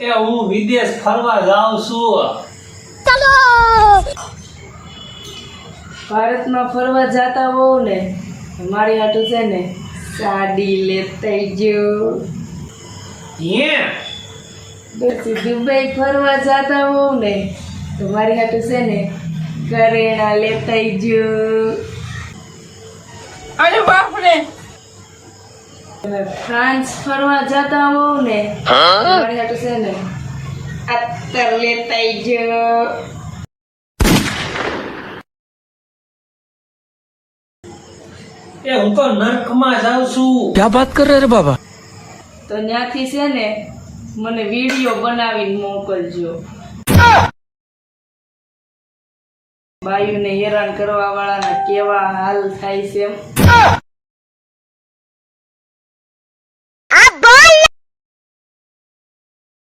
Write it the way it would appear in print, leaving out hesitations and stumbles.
એ હું વિદેશ ફરવા જાઉં છું. ભારતમાં ફરવા જાતા હોવ ને મારી હાટું છે ને સાડી લેતા જો. હે પછી દુબઈ ફરવા જાતા હોવ ને તો મારી હાટું છે ને કરેણા લેતા જો. અરે બાપરે. તમે ફ્રાન્સ ફરવા જાતા હોવ ને મારી હાટું છે ને અત્તર લેતા જો. એ હું તો નર્કમાં જાઉં છું. क्या बात कर रहे रे बाबा? તો ત્યાંથી છે ને મને વિડીયો બનાવીને મોકલજો. બાયુને હેરાન કરવા વાળાના કેવા હાલ થાય છે.